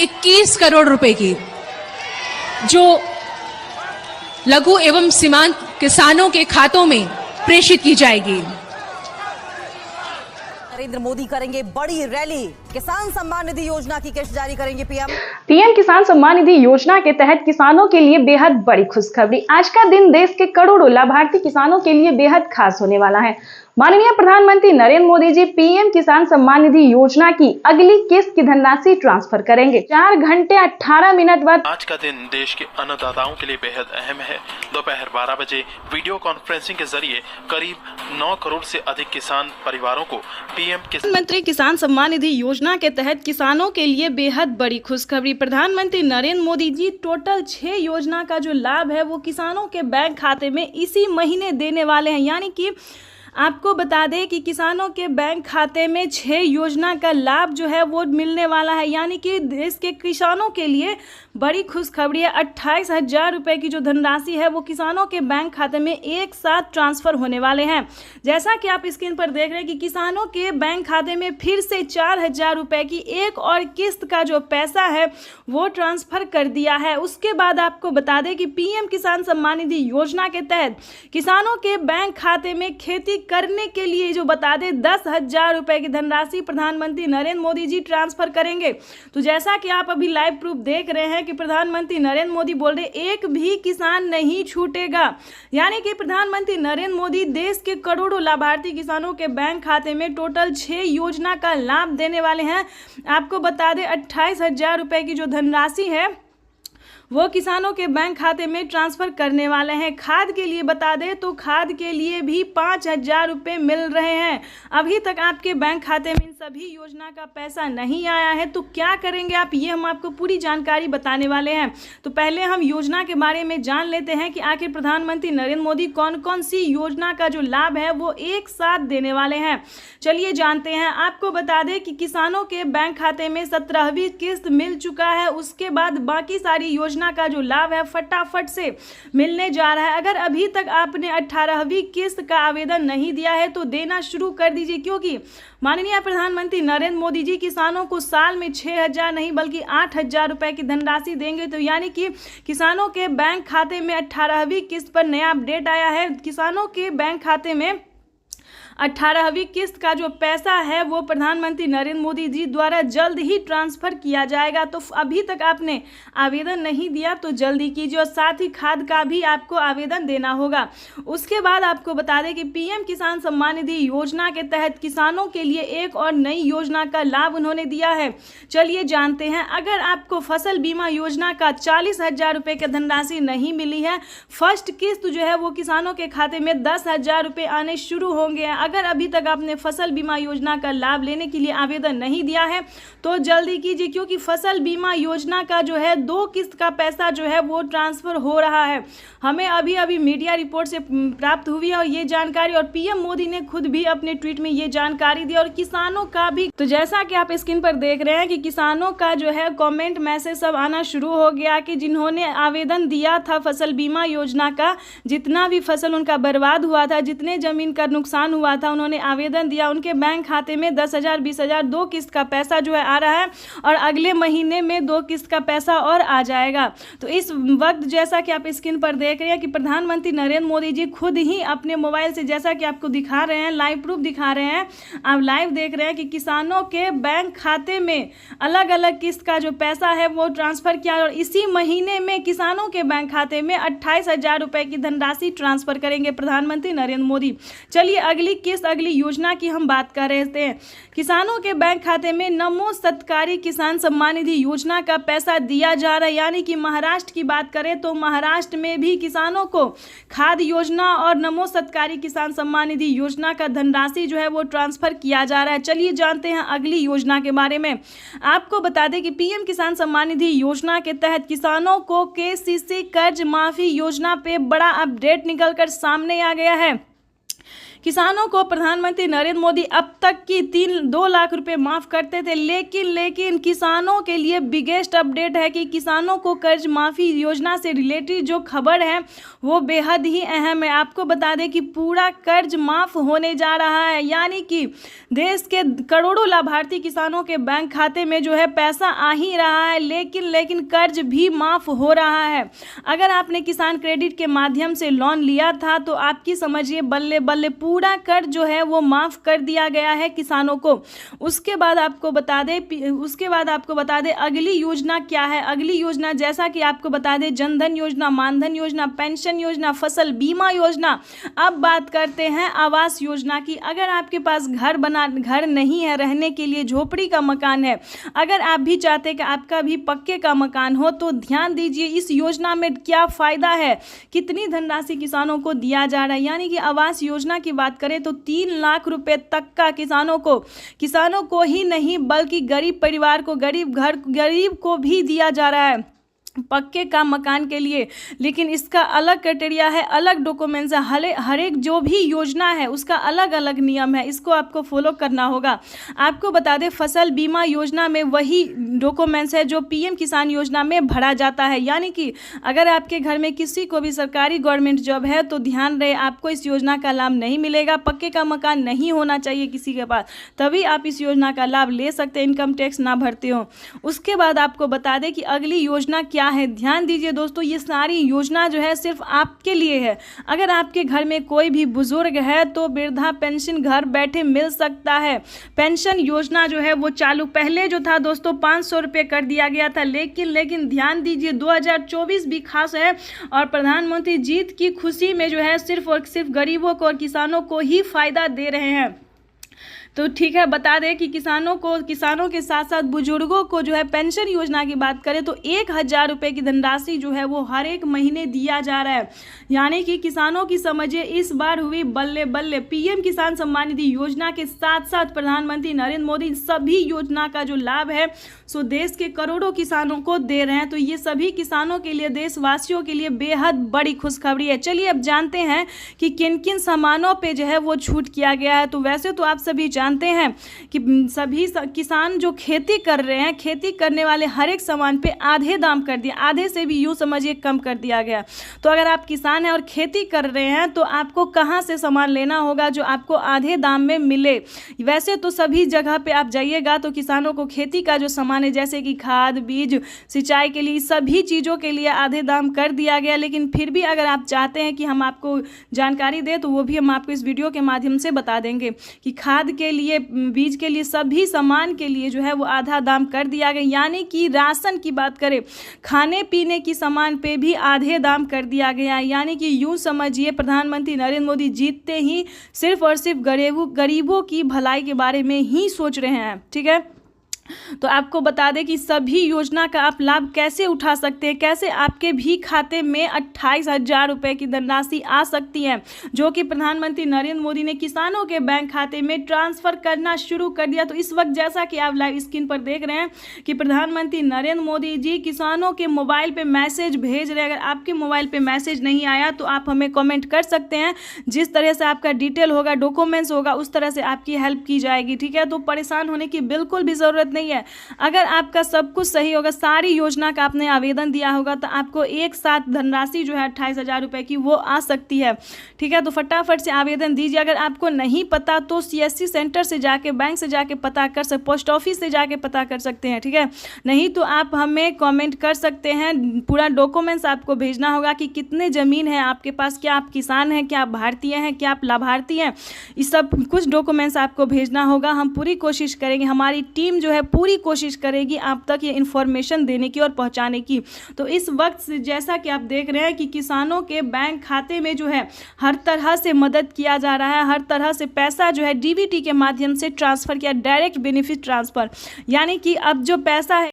21 करोड़ रुपए की, जो लघु एवं सीमांत किसानों के खातों में प्रेषित की जाएगी। नरेंद्र मोदी करेंगे बड़ी रैली, किसान सम्मान निधि योजना की किस्त जारी करेंगे पीएम किसान सम्मान निधि योजना के तहत किसानों के लिए बेहद बड़ी खुशखबरी। आज का दिन देश के करोड़ों लाभार्थी किसानों के लिए बेहद खास होने वाला है। माननीय प्रधानमंत्री नरेंद्र मोदी जी पीएम किसान सम्मान निधि योजना की अगली किस्त की धनराशि ट्रांसफर करेंगे 4 घंटे 18 मिनट बाद। आज का दिन देश के अन्नदाताओं के लिए बेहद अहम है। दोपहर 12 बजे वीडियो कॉन्फ्रेंसिंग के जरिए करीब 9 करोड़ से अधिक किसान परिवारों को पीएम प्रधानमंत्री किसान सम्मान निधि योजना के तहत किसानों के लिए बेहद बड़ी खुशखबरी। प्रधानमंत्री नरेंद्र मोदी जी टोटल 6 योजना का जो लाभ है वो किसानों के बैंक खाते में इसी महीने देने वाले हैं। यानी कि आपको बता दें कि किसानों के बैंक खाते में 6 योजना का लाभ जो है वो मिलने वाला है। यानी कि देश के किसानों के लिए बड़ी खुशखबरी है। 28,000 रुपये की जो धनराशि है वो किसानों के बैंक खाते में एक साथ ट्रांसफ़र होने वाले हैं। जैसा कि आप स्क्रीन पर देख रहे हैं कि किसानों के बैंक खाते में फिर से 4,000 रुपये की एक और किस्त का जो पैसा है वो ट्रांसफ़र कर दिया है। उसके बाद आपको बता दें कि पीएम किसान सम्मान निधि योजना के तहत किसानों के बैंक खाते में खेती करने के लिए जो बता दें 10,000 रुपये की धनराशि प्रधानमंत्री नरेंद्र मोदी जी ट्रांसफ़र करेंगे। तो जैसा कि आप अभी लाइव प्रूफ देख रहे हैं कि प्रधानमंत्री नरेंद्र मोदी बोल रहे एक भी किसान नहीं छूटेगा। यानी कि प्रधानमंत्री नरेंद्र मोदी देश के करोड़ों लाभार्थी किसानों के बैंक खाते में टोटल 6 योजना का लाभ देने वाले हैं। आपको बता दें 28,000 रुपये की जो धनराशि है वो किसानों के बैंक खाते में ट्रांसफ़र करने वाले हैं। खाद के लिए बता दें तो खाद के लिए भी 5,000 रुपये मिल रहे हैं। अभी तक आपके बैंक खाते में इन सभी योजना का पैसा नहीं आया है तो क्या करेंगे आप, ये हम आपको पूरी जानकारी बताने वाले हैं। तो पहले हम योजना के बारे में जान लेते हैं कि आखिर प्रधानमंत्री नरेंद्र मोदी कौन कौन सी योजना का जो लाभ है वो एक साथ देने वाले हैं। चलिए जानते हैं। आपको बता दें कि किसानों के बैंक खाते में 17वीं किस्त मिल चुका है। उसके बाद बाकी सारी योजना का जो लाभ है फटाफट से मिलने जा रहा है। अगर अभी तक आपने 18वीं किस्त का आवेदन नहीं दिया है तो देना शुरू कर दीजिए, क्योंकि माननीय प्रधानमंत्री नरेंद्र मोदी जी किसानों को साल में 6,000 नहीं बल्कि 8,000 रुपए की धनराशि देंगे। तो यानी कि किसानों के बैंक खाते में 18वीं किस्त पर नया अपडेट आया है। किसानों के बैंक खाते में 18वीं किस्त का जो पैसा है वो प्रधानमंत्री नरेंद्र मोदी जी द्वारा जल्द ही ट्रांसफ़र किया जाएगा। तो अभी तक आपने आवेदन नहीं दिया तो जल्दी कीजिए और साथ ही खाद का भी आपको आवेदन देना होगा। उसके बाद आपको बता दें कि पीएम किसान सम्मान निधि योजना के तहत किसानों के लिए एक और नई योजना का लाभ उन्होंने दिया है। चलिए जानते हैं। अगर आपको फसल बीमा योजना का 40,000 रुपये की धनराशि नहीं मिली है, फर्स्ट किस्त जो है वो किसानों के खाते में 10,000 रुपये आने शुरू होंगे। अगर अभी तक आपने फसल बीमा योजना का लाभ लेने के लिए आवेदन नहीं दिया है तो जल्दी कीजिए, क्योंकि फसल बीमा योजना का जो है 2 किस्त का पैसा जो है वो ट्रांसफ़र हो रहा है। हमें अभी अभी मीडिया रिपोर्ट से प्राप्त हुई है और ये जानकारी, और पीएम मोदी ने खुद भी अपने ट्वीट में ये जानकारी दी और किसानों का भी। तो जैसा कि आप स्क्रीन पर देख रहे हैं कि किसानों का जो है कमेंट मैसेज सब आना शुरू हो गया कि जिन्होंने आवेदन दिया था फसल बीमा योजना का, जितना भी फसल उनका बर्बाद हुआ था, जितने ज़मीन का नुकसान हुआ था, उन्होंने आवेदन दिया, उनके बैंक खाते में 10,000 20,000 2 किस्त का पैसा जो है आ रहा है और अगले महीने में 2 किस्त का पैसा और आ जाएगा। तो इस वक्त जैसा कि आप स्क्रीन पर देख रहे हैं कि प्रधानमंत्री नरेंद्र मोदी जी खुद ही अपने मोबाइल से, जैसा कि आपको दिखा रहे हैं, लाइव प्रूफ दिखा रहे हैं, आप लाइव देख रहे हैं कि किसानों के बैंक खाते में अलग अलग किस्त का जो पैसा है वो ट्रांसफ़र किया और इसी महीने में किसानों के बैंक खाते में 28,000 रुपये की धनराशि ट्रांसफ़र करेंगे प्रधानमंत्री नरेंद्र मोदी। चलिए अगली योजना की हम बात कर रहे थे। किसानों के बैंक खाते में नमो सत्कारी किसान सम्मान निधि योजना का पैसा दिया जा रहा है। यानी कि महाराष्ट्र की बात करें तो महाराष्ट्र में भी किसानों को खाद योजना और नमो सत्कारी किसान सम्मान निधि योजना का धनराशि जो है वो ट्रांसफ़र किया जा रहा है। चलिए जानते हैं अगली योजना के बारे में। आपको बता दें कि पीएम किसान सम्मान निधि योजना के तहत किसानों को केसीसी कर्ज माफी योजना पे बड़ा अपडेट निकलकर सामने आ गया है। किसानों को प्रधानमंत्री नरेंद्र मोदी अब तक की 2 लाख रुपए माफ करते थे, लेकिन किसानों के लिए बिगेस्ट अपडेट है कि किसानों को कर्ज माफी योजना से रिलेटेड जो खबर है वो बेहद ही अहम है। आपको बता दें कि पूरा कर्ज माफ होने जा रहा है, यानी कि देश के करोड़ों लाभार्थी किसानों के बैंक खाते में जो है पैसा आ ही रहा है, लेकिन कर्ज भी माफ हो रहा है। अगर आपने किसान क्रेडिट के माध्यम से लोन लिया था तो आपकी समझिए बल्ले बल्ले पूरा कर्ज जो है वो माफ कर दिया गया है किसानों को। उसके बाद आपको बता दें अगली योजना क्या है। अगली योजना जैसा कि आपको बता दें जनधन योजना, मानधन योजना, पेंशन योजना, फसल बीमा योजना। अब बात करते हैं आवास योजना की। अगर आपके पास घर नहीं है रहने के लिए, झोपड़ी का मकान है, अगर आप भी चाहते हैं कि आपका भी पक्के का मकान हो तो ध्यान दीजिए इस योजना में क्या फायदा है, कितनी धनराशि किसानों को दिया जा रहा है। यानी कि आवास योजना की बात करें तो 3 लाख रुपए तक का किसानों को ही नहीं बल्कि गरीब परिवार को, गरीब को भी दिया जा रहा है पक्के का मकान के लिए। लेकिन इसका अलग क्राइटेरिया है, अलग डॉक्यूमेंट्स है, हर एक जो भी योजना है उसका अलग अलग नियम है, इसको आपको फॉलो करना होगा। आपको बता दें फसल बीमा योजना में वही डॉक्यूमेंट्स है जो पीएम किसान योजना में भरा जाता है। यानी कि अगर आपके घर में किसी को भी सरकारी गवर्नमेंट जॉब है तो ध्यान रहे आपको इस योजना का लाभ नहीं मिलेगा। पक्के का मकान नहीं होना चाहिए किसी के पास, तभी आप इस योजना का लाभ ले सकते हैं, इनकम टैक्स ना भरते हो। उसके बाद आपको बता दें कि अगली योजना क्या है। ध्यान दीजिए दोस्तों, ये सारी योजना जो है सिर्फ आपके लिए है। अगर आपके घर में कोई भी बुजुर्ग है तो वृद्धा पेंशन घर बैठे मिल सकता है। पेंशन योजना जो है वो चालू पहले जो था दोस्तों 500 रुपये कर दिया गया था, लेकिन ध्यान दीजिए 2024 भी खास है और प्रधानमंत्री जीत की खुशी में जो है सिर्फ और सिर्फ गरीबों को और किसानों को ही फायदा दे रहे हैं। तो ठीक है, बता दें कि किसानों के साथ साथ बुजुर्गों को जो है पेंशन योजना की बात करें तो 1000 रुपये की धनराशि जो है वो हर एक महीने दिया जा रहा है। यानी कि किसानों की समझिए इस बार हुई बल्ले बल्ले। पीएम किसान सम्मान निधि योजना के साथ साथ प्रधानमंत्री नरेंद्र मोदी सभी योजना का जो लाभ है सो देश के करोड़ों किसानों को दे रहे हैं। तो ये सभी किसानों के लिए, देशवासियों के लिए बेहद बड़ी खुशखबरी है। चलिए अब जानते हैं कि किन किन सामानों पे जो है वो छूट किया गया है। तो वैसे तो आप सभी जानते हैं कि सभी किसान जो खेती कर रहे हैं, खेती करने वाले हर एक सामान पे आधे दाम कर दिया, आधे से भी यूँ समझिए कम कर दिया गया। तो अगर आप किसान हैं और खेती कर रहे हैं तो आपको कहाँ से सामान लेना होगा जो आपको आधे दाम में मिले। वैसे तो सभी जगह पे आप जाइएगा तो किसानों को खेती का जो सामान है जैसे कि खाद, बीज, सिंचाई के लिए सभी चीज़ों के लिए आधे दाम कर दिया गया। लेकिन फिर भी अगर आप चाहते हैं कि हम आपको जानकारी दें तो वो भी हम आपको इस वीडियो के माध्यम से बता देंगे कि खाद के लिए, बीज के लिए, सभी सामान के लिए जो है वो आधा दाम कर दिया गया। यानी कि राशन की बात करें, खाने पीने की सामान पे भी आधे दाम कर दिया गया। यानी कि यूँ समझिए प्रधानमंत्री नरेंद्र मोदी जीतते ही सिर्फ और सिर्फ गरीबों की भलाई के बारे में ही सोच रहे हैं। ठीक है, तो आपको बता दें कि सभी योजना का आप लाभ कैसे उठा सकते हैं, कैसे आपके भी खाते में 28,000 रुपये की धनराशि आ सकती है जो कि प्रधानमंत्री नरेंद्र मोदी ने किसानों के बैंक खाते में ट्रांसफ़र करना शुरू कर दिया। तो इस वक्त जैसा कि आप लाइव स्क्रीन पर देख रहे हैं कि प्रधानमंत्री नरेंद्र मोदी जी किसानों के मोबाइल पे मैसेज भेज रहे हैं। अगर आपके मोबाइल पे मैसेज नहीं आया तो आप हमें कमेंट कर सकते हैं, जिस तरह से आपका डिटेल होगा, डॉक्यूमेंट्स होगा, उस तरह से आपकी हेल्प की जाएगी। ठीक है, तो परेशान होने की बिल्कुल भी ज़रूरत नहीं है। अगर आपका सब कुछ सही होगा, सारी योजना का आपने आवेदन दिया होगा तो आपको एक साथ धनराशि जो है 28,000 रुपये की वो आ सकती है। ठीक है, तो फटाफट से आवेदन दीजिए। अगर आपको नहीं पता तो CSC सेंटर से जाके, बैंक से जाके पता कर सकते, पोस्ट ऑफिस से जाके पता कर सकते हैं। ठीक है, नहीं तो आप हमें कमेंट कर सकते हैं। पूरा डॉक्यूमेंट्स आपको भेजना होगा कि कितने ज़मीन है आपके पास, क्या आप किसान हैं, क्या आप भारतीय हैं, क्या आप लाभार्थी हैं, ये सब कुछ डॉक्यूमेंट्स आपको भेजना होगा। हम पूरी कोशिश करेंगे, हमारी टीम जो है पूरी कोशिश करेगी आप तक ये इन्फॉर्मेशन देने की और पहुंचाने की। तो इस वक्त से जैसा कि आप देख रहे हैं कि किसानों के बैंक खाते में जो है हर तरह से मदद किया जा रहा है, हर तरह से पैसा जो है DBT के माध्यम से ट्रांसफ़र किया, डायरेक्ट बेनिफिट ट्रांसफ़र। यानी कि अब जो पैसा है